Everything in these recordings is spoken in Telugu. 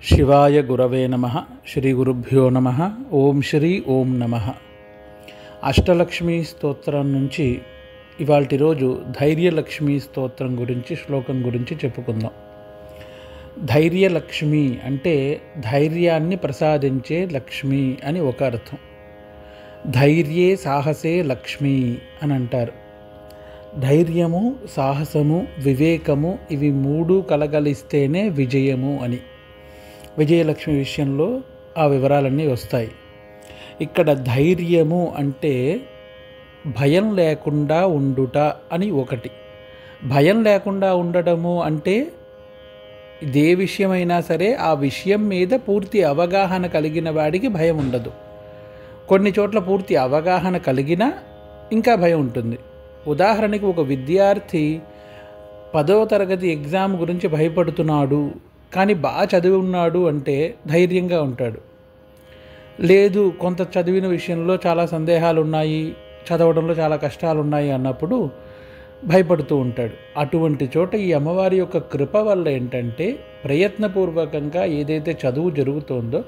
శివాయ గురవే నమః. శ్రీ గురుభ్యో నమః. ఓం శ్రీ ఓం నమః. అష్టలక్ష్మీ స్తోత్రం నుంచి ఇవాల్టి రోజు ధైర్యలక్ష్మీ స్తోత్రం గురించి శ్లోకం గురించి చెప్పుకుందాం. ధైర్యలక్ష్మి అంటే ధైర్యాన్ని ప్రసాదించే లక్ష్మి అని ఒక అర్థం. ధైర్యే సాహసే లక్ష్మి అని అంటారు. ధైర్యము, సాహసము, వివేకము ఇవి మూడు కలగలిస్తేనే విజయము అని. విజయలక్ష్మి విషయంలో ఆ వివరాలన్నీ వస్తాయి. ఇక్కడ ధైర్యము అంటే భయం లేకుండా ఉండుట అని ఒకటి. భయం లేకుండా ఉండటము అంటే ఇదే విషయమైనా సరే ఆ విషయం మీద పూర్తి అవగాహన కలిగిన వాడికి భయం ఉండదు. కొన్ని చోట్ల పూర్తి అవగాహన కలిగినా ఇంకా భయం ఉంటుంది. ఉదాహరణకి ఒక విద్యార్థి 10వ తరగతి ఎగ్జామ్ గురించి భయపడుతున్నాడు, కానీ బాగా చదివి ఉన్నాడు అంటే ధైర్యంగా ఉంటాడు. లేదు, కొంత చదివిన విషయంలో చాలా సందేహాలు ఉన్నాయి, చదవడంలో చాలా కష్టాలు ఉన్నాయి అన్నప్పుడు భయపడుతూ ఉంటాడు. అటువంటి చోట ఈ అమ్మవారి యొక్క కృప వల్ల ఏంటంటే ప్రయత్నపూర్వకంగా ఏదైతే చదువు జరుగుతోందో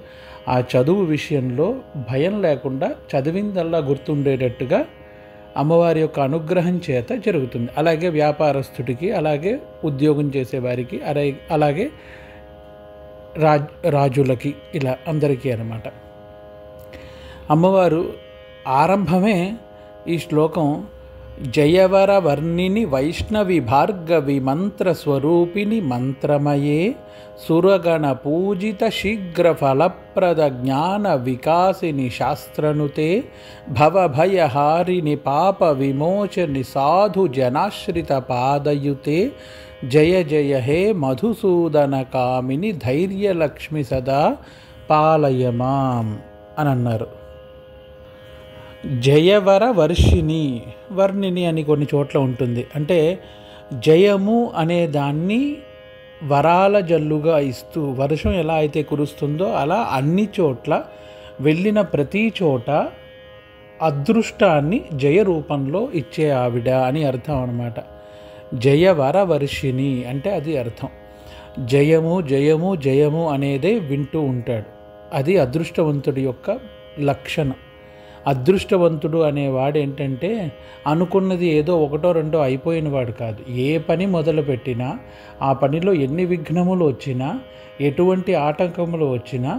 ఆ చదువు విషయంలో భయం లేకుండా చదివిందల్లా గుర్తుండేటట్టుగా అమ్మవారి యొక్క అనుగ్రహం చేత జరుగుతుంది. అలాగే వ్యాపారస్తుడికి, అలాగే ఉద్యోగం చేసేవారికి, అలాగే రాజులకి, ఇలా అందరికీ అన్నమాట. అమ్మవారు ఆరంభమే ఈ శ్లోకం జయవర వర్ణిని వైష్ణవి భార్గవి మంత్రస్వరూపిణి మంత్రమయే సురగణ పూజిత శీఘ్ర ఫలప్రద జ్ఞాన వికాసిని శాస్త్రనుతే భవభయహారిణి పాప విమోచని సాధు జనాశ్రిత పాదయుతే జయ జయ హే మధుసూదన కామిని ధైర్యలక్ష్మి సదా పాలయమాం అని అన్నారు. జయవర వర్షిణి, వర్ణిని అని కొన్ని చోట్ల ఉంటుంది. అంటే జయము అనే దాన్ని వరాల జల్లుగా ఇస్తూ, వర్షం ఎలా అయితే కురుస్తుందో అలా అన్ని చోట్ల వెళ్ళిన ప్రతి చోట అదృష్టాన్ని జయ రూపంలో ఇచ్చే ఆవిడ అని అర్థం అన్నమాట. జయవర వర్షిణి అంటే అది అర్థం. జయము జయము జయము అనేదే వింటూ ఉంటాడు. అది అదృష్టవంతుడి యొక్క లక్షణం. అదృష్టవంతుడు అనేవాడు ఏంటంటే అనుకున్నది ఏదో ఒకటో రెండో అయిపోయినవాడు కాదు. ఏ పని మొదలుపెట్టినా ఆ పనిలో ఎన్ని విఘ్నములు వచ్చినా, ఎటువంటి ఆటంకములు వచ్చినా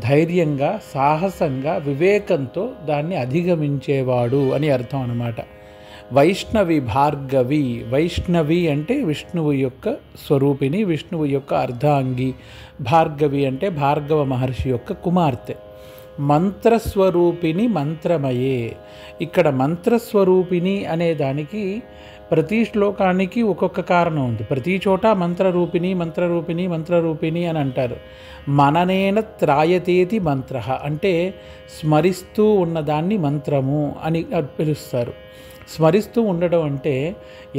ధైర్యంగా, సాహసంగా, వివేకంతో దాన్ని అధిగమించేవాడు అని అర్థం అన్నమాట. వైష్ణవి భార్గవి, వైష్ణవి అంటే విష్ణువు యొక్క స్వరూపిణి, విష్ణువు యొక్క అర్ధాంగి. భార్గవి అంటే భార్గవ మహర్షి యొక్క కుమార్తె. మంత్రస్వరూపిణి మంత్రమయే. ఇక్కడ మంత్రస్వరూపిణి అనే దానికి ప్రతి శ్లోకానికి ఒక్కొక్క కారణం ఉంది. ప్రతి చోట మంత్రరూపిణి మంత్రరూపిణి మంత్రరూపిణి అని అంటారు. మననేన త్రాయతేతి మంత్ర అంటే స్మరిస్తూ ఉన్నదాన్ని మంత్రము అని పిలుస్తారు. స్మరిస్తూ ఉండడం అంటే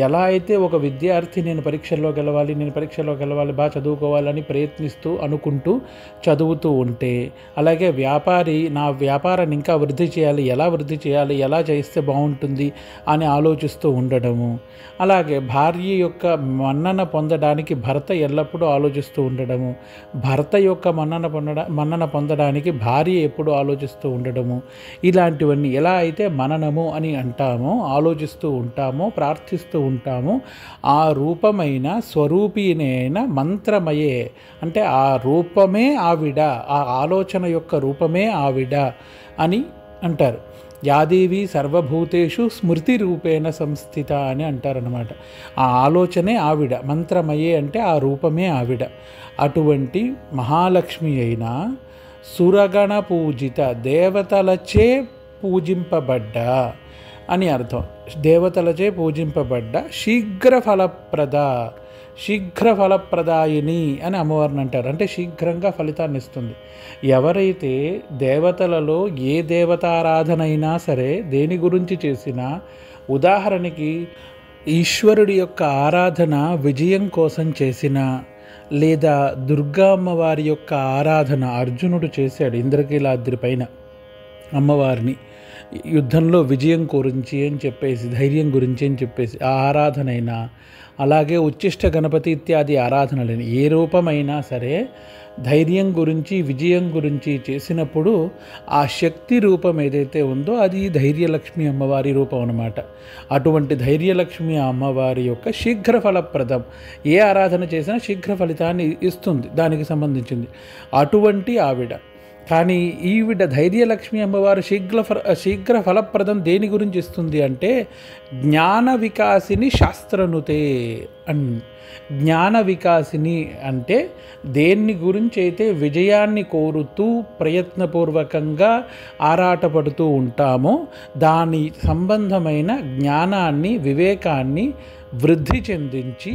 ఎలా అయితే ఒక విద్యార్థి నేను పరీక్షల్లో గెలవాలి, బాగా చదువుకోవాలని ప్రయత్నిస్తూ అనుకుంటూ చదువుతూ ఉంటే, అలాగే వ్యాపారి నా వ్యాపారాన్ని ఇంకా వృద్ధి చేయాలి, ఎలా చేస్తే బాగుంటుంది అని ఆలోచిస్తూ ఉండడము, అలాగే భార్య యొక్క మన్నన పొందడానికి భర్త ఎల్లప్పుడూ ఆలోచిస్తూ ఉండడము, భర్త యొక్క మన్నన పొందడానికి భార్య ఎప్పుడూ ఆలోచిస్తూ ఉండడము, ఇలాంటివన్నీ ఎలా అయితే మననము అని అంటామో, ఆలోచిస్తూ ఉంటామో, ప్రార్థిస్తూ ఉంటామో, ఆ రూపమైన స్వరూపిణైన మంత్రమయే అంటే ఆ రూపమే ఆవిడ, ఆ ఆలోచన యొక్క రూపమే ఆవిడ అని అంటారు. యాదేవి సర్వభూతేషు స్మృతి రూపేణ సంస్థిత అని అంటారనమాట. ఆ ఆలోచనే ఆవిడ, మంత్రమయే అంటే ఆ రూపమే ఆవిడ. అటువంటి మహాలక్ష్మి అయిన సురగణ పూజిత, దేవతలచే పూజింపబడ్డ అని అర్థం. దేవతలచే పూజింపబడ్డ శీఘ్ర ఫలప్రదాయిని అని అమ్మవారిని అంటారు. అంటే శీఘ్రంగా ఫలితాన్ని ఇస్తుంది. ఎవరైతే దేవతలలో ఏ దేవతారాధన అయినా సరే, దేని గురించి చేసినా, ఉదాహరణకి ఈశ్వరుడి యొక్క ఆరాధన విజయం కోసం చేసినా, లేదా దుర్గా అమ్మవారి యొక్క ఆరాధన అర్జునుడు చేశాడు ఇంద్రకీలాద్రి పైన అమ్మవారిని, యుద్ధంలో విజయం గురించి అని చెప్పేసి, ధైర్యం గురించి అని చెప్పేసి ఆ ఆరాధనైనా, అలాగే ఉచ్చిష్ట గణపతి ఇత్యాది ఆరాధనలని ఏ రూపమైనా సరే ధైర్యం గురించి, విజయం గురించి చేసినప్పుడు ఆ శక్తి రూపం ఏదైతే ఉందో అది ధైర్యలక్ష్మి అమ్మవారి రూపం అన్నమాట. అటువంటి ధైర్యలక్ష్మి అమ్మవారి యొక్క శీఘ్ర ఫలప్రదం, ఏ ఆరాధన చేసినా శీఘ్ర ఫలితాన్ని ఇస్తుంది, దానికి సంబంధించింది అటువంటి ఆవిడ. కానీ ఈవిడ ధైర్యలక్ష్మి అమ్మవారు శీఘ్ర ఫలప్రదం దేని గురించి ఇస్తుంది అంటే జ్ఞాన వికాసిని శాస్త్రనుతే జ్ఞాన వికాసిని అంటే దేన్ని గురించి అయితే విజయాన్ని కోరుతూ ప్రయత్నపూర్వకంగా ఆరాటపడుతూ ఉంటామో దాని సంబంధమైన జ్ఞానాన్ని, వివేకాన్ని వృద్ధి చెందించి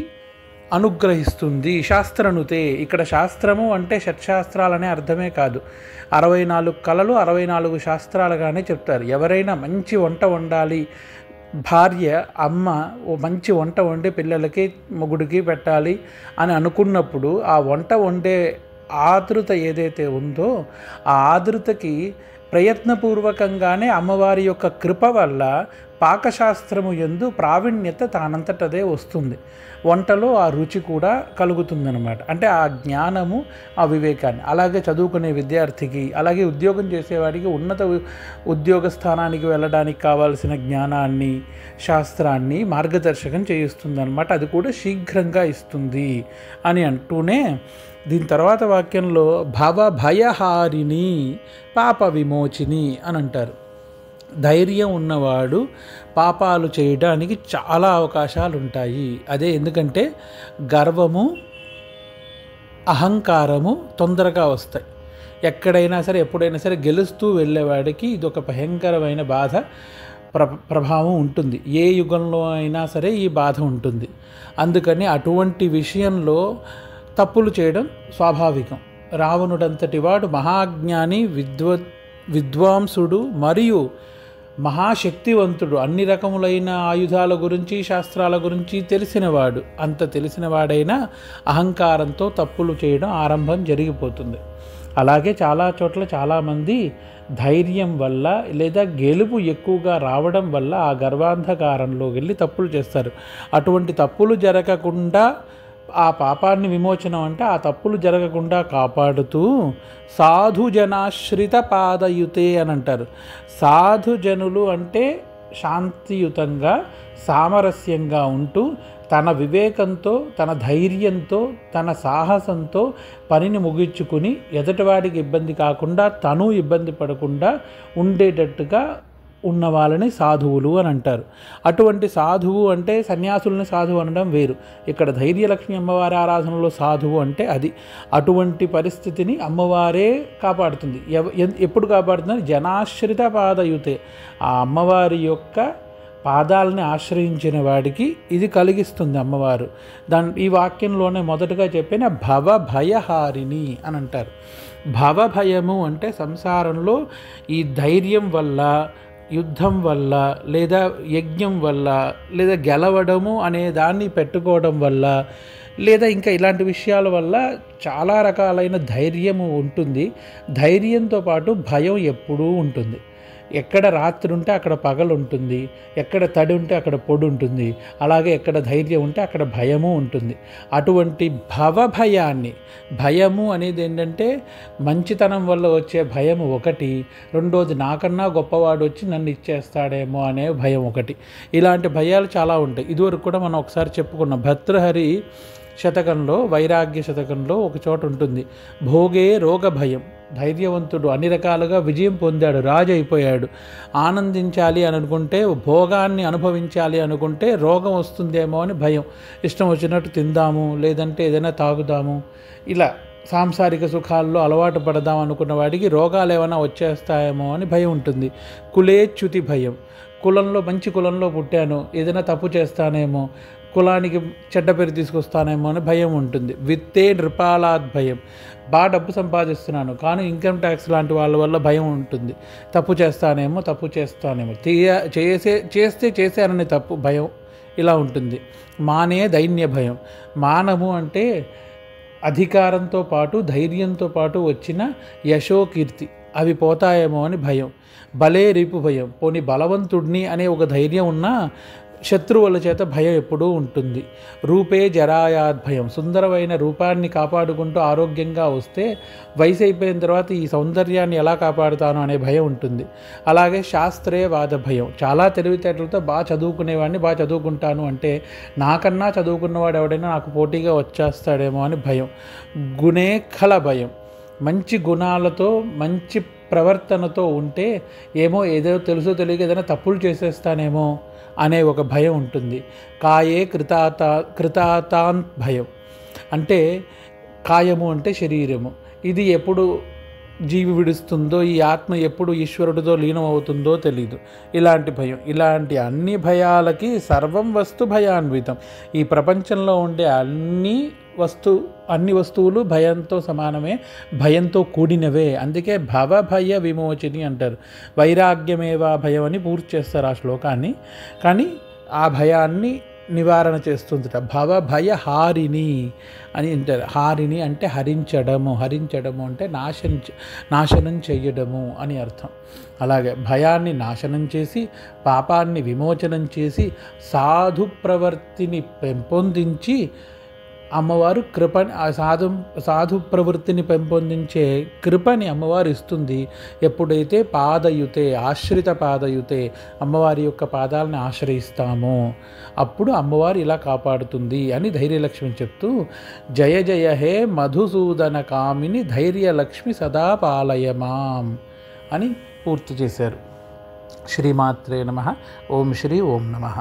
అనుగ్రహిస్తుంది. శాస్త్రనుతే, ఇక్కడ శాస్త్రము అంటే షట్శాస్త్రాలనే అర్థమే కాదు, 64 కళలు 64 శాస్త్రాలుగానే చెప్తారు. ఎవరైనా మంచి వంట వండాలి, భార్య అమ్మ ఓ మంచి వంట వండి పిల్లలకి మొగుడికి పెట్టాలి అని అనుకున్నప్పుడు ఆ వంట వండే ఆతృత ఏదైతే ఉందో ఆ ఆతృతకి ప్రయత్నపూర్వకంగానే అమ్మవారి యొక్క కృప వల్ల పాకశాస్త్రము యందు ప్రావీణ్యత తానంతటదే వస్తుంది. వంటలో ఆ రుచి కూడా కలుగుతుందన్నమాట. అంటే ఆ జ్ఞానము, ఆ వివేకాన్ని. అలాగే చదువుకునే విద్యార్థికి, అలాగే ఉద్యోగం చేసేవాడికి ఉన్నత ఉద్యోగ స్థానానికి వెళ్ళడానికి కావాల్సిన జ్ఞానాన్ని, శాస్త్రాన్ని మార్గదర్శకం చేయిస్తుందన్నమాట. అది కూడా శీఘ్రంగా ఇస్తుంది అని అంటూనే దీని తర్వాత వాక్యంలో భవభయహారిణి పాప విమోచిని అని అంటారు. ధైర్యం ఉన్నవాడు పాపాలు చేయడానికి చాలా అవకాశాలు ఉంటాయి. అదే ఎందుకంటే గర్వము, అహంకారము తొందరగా వస్తాయి. ఎక్కడైనా సరే, ఎప్పుడైనా సరే గెలుస్తూ వెళ్ళేవాడికి ఇది ఒక భయంకరమైన బాధ ప్రభావం ఉంటుంది. ఏ యుగంలో అయినా సరే ఈ బాధ ఉంటుంది. అందుకని అటువంటి విషయంలో తప్పులు చేయడం స్వాభావికం. రావణుడంతటి వాడు మహాజ్ఞాని, విద్వాంసుడు మరియు మహాశక్తివంతుడు. అన్ని రకములైన ఆయుధాల గురించి, శాస్త్రాల గురించి తెలిసినవాడు. అంత తెలిసినవాడైనా అహంకారంతో తప్పులు చేయడం ఆరంభం జరిగిపోతుంది. అలాగే చాలా చోట్ల చాలామంది ధైర్యం వల్ల లేదా గెలుపు ఎక్కువగా రావడం వల్ల ఆ గర్వాంధకారంలో వెళ్ళి తప్పులు చేస్తారు. అటువంటి తప్పులు జరగకుండా ఆ పాపాన్ని విమోచనం అంటే ఆ తప్పులు జరగకుండా కాపాడుతూ సాధుజనాశ్రిత పాదయుతే అని అంటారు. సాధుజనులు అంటే శాంతియుతంగా, సామరస్యంగా ఉంటూ తన వివేకంతో, తన ధైర్యంతో, తన సాహసంతో పనిని ముగించుకుని ఎదుటివాడికి ఇబ్బంది కాకుండా తను ఇబ్బంది పడకుండా ఉండేటట్టుగా ఉన్న వాళ్ళని సాధువులు అని అంటారు. అటువంటి సాధువు అంటే సన్యాసులని సాధువు అనడం వేరు. ఇక్కడ ధైర్యలక్ష్మి అమ్మవారి ఆరాధనలో సాధువు అంటే అది. అటువంటి పరిస్థితిని అమ్మవారే కాపాడుతుంది. ఎప్పుడు కాపాడుతుంది? జనాశ్రిత పాదయుతే, ఆ అమ్మవారి యొక్క పాదాలని ఆశ్రయించిన వాడికి ఇది కలిగిస్తుంది అమ్మవారు. ఈ వాక్యంలోనే మొదటగా చెప్పిన భవభయహారిణి అని అంటారు. భవభయము అంటే సంసారంలో ఈ ధైర్యం వల్ల, యుద్ధం వల్ల, లేదా యజ్ఞం వల్ల, లేదా గెలవడము అనే దాన్ని పెట్టుకోవడం వల్ల, లేదా ఇంకా ఇలాంటి విషయాల వల్ల చాలా రకాలైన ధైర్యము ఉంటుంది. ధైర్యంతో పాటు భయం ఎప్పుడూ ఉంటుంది. ఎక్కడ రాత్రి ఉంటే అక్కడ పగలు ఉంటుంది, ఎక్కడ తడి ఉంటే అక్కడ పొడి ఉంటుంది, అలాగే ఎక్కడ ధైర్యం ఉంటే అక్కడ భయము ఉంటుంది. అటువంటి భవభయాన్ని, భయము అనేది ఏంటంటే మంచితనం వల్ల వచ్చే భయం ఒకటి, రెండోది నాకన్నా గొప్పవాడు వచ్చి నన్ను ఇచ్చేస్తాడేమో అనే భయం ఒకటి. ఇలాంటి భయాలు చాలా ఉంటాయి. ఇదివరకు కూడా మనం ఒకసారి చెప్పుకున్నాం. భర్తృహరి శతకంలో, వైరాగ్య శతకంలో ఒక చోట ఉంటుంది, భోగే రోగ భయం. ధైర్యవంతుడు అన్ని రకాలుగా విజయం పొందాడు, రాజు అయిపోయాడు. ఆనందించాలి అని అనుకుంటే, భోగాన్ని అనుభవించాలి అనుకుంటే రోగం వస్తుందేమో అని భయం. ఇష్టం వచ్చినట్టు తిందాము, లేదంటే ఏదైనా తాగుదాము, ఇలా సాంసారిక సుఖాల్లో అలవాటు పడదాం అనుకున్న వాడికి రోగాలు ఏమైనా వచ్చేస్తాయేమో అని భయం ఉంటుంది. కులేచ్యుతి భయం. కులంలో, మంచి కులంలో పుట్టాను, ఏదైనా తప్పు చేస్తానేమో, కులానికి చెడ్డ పేరు తీసుకొస్తానేమో అని భయం ఉంటుంది. విత్తే నృపాలాద్ భయం. బాగా డబ్బు సంపాదిస్తున్నాను కానీ ఇన్కమ్ ట్యాక్స్ లాంటి వాళ్ళ వల్ల భయం ఉంటుంది. తప్పు చేస్తానేమో, చేశానని తప్పు భయం ఇలా ఉంటుంది. మానే దైన్య భయం. మానము అంటే అధికారంతో పాటు, ధైర్యంతో పాటు వచ్చిన యశోకీర్తి, అవి పోతాయేమో అని భయం. బలే రిపు భయం. పోనీ బలవంతుడిని అనే ఒక ధైర్యం ఉన్నా శత్రువుల చేత భయం ఎప్పుడూ ఉంటుంది. రూపే జరాయాద్ భయం, సుందరమైన రూపాన్ని కాపాడుకుంటూ ఆరోగ్యంగా వస్తే వయసు అయిపోయిన తర్వాత ఈ సౌందర్యాన్ని ఎలా కాపాడుతాను అనే భయం ఉంటుంది. అలాగే శాస్త్రే వాద భయం, చాలా తెలివితేటలతో బాగా చదువుకునేవాడిని బాగా చదువుకుంటాను అంటే నాకన్నా చదువుకున్నవాడు ఎవడైనా నాకు పోటీగా వచ్చేస్తాడేమో అని భయం. గుణేఖల భయం, మంచి గుణాలతో మంచి ప్రవర్తనతో ఉంటే ఏమో ఏదో తెలుసో తెలియక ఏదైనా తప్పులు చేసేస్తానేమో అనే ఒక భయం ఉంటుంది. కాయే కృతాతాన్ భయం, అంటే కాయము అంటే శరీరము, ఇది ఎప్పుడు జీవి విడుస్తుందో, ఈ ఆత్మ ఎప్పుడు ఈశ్వరుడితో లీనం అవుతుందో తెలీదు. ఇలాంటి భయం, ఇలాంటి అన్ని భయాలకి సర్వం వస్తు భయాన్వితం. ఈ ప్రపంచంలో ఉండే అన్ని వస్తువులు భయంతో సమానమే, భయంతో కూడినవే. అందుకే భవభయ విమోచిని అంటారు. వైరాగ్యమేవా భయం అని పూర్తి చేస్తారు ఆ శ్లోకాన్ని. కానీ ఆ భయాన్ని నివారణ చేస్తుందిట. భవభయ హారిణి అని అంటారు. హారిణి అంటే హరించడము, హరించడము అంటే నాశనం చెయ్యడము అని అర్థం. అలాగే భయాన్ని నాశనం చేసి, పాపాన్ని విమోచనం చేసి, సాధు ప్రవర్తిని పెంపొందించి అమ్మవారు కృపని, సాధు ప్రవృత్తిని పెంపొందించే కృపని అమ్మవారు ఇస్తుంది. ఎప్పుడైతే పాదయుతే, ఆశ్రిత పాదయుతే, అమ్మవారి యొక్క పాదాలను ఆశ్రయిస్తామో అప్పుడు అమ్మవారు ఇలా కాపాడుతుంది అని ధైర్యలక్ష్మి చెప్తూ, జయ జయ హే మధుసూదన కామిని ధైర్యలక్ష్మి సదా పాలయమాం అని పూర్తి చేశారు. శ్రీమాత్రే నమః. ఓం శ్రీ ఓం నమః.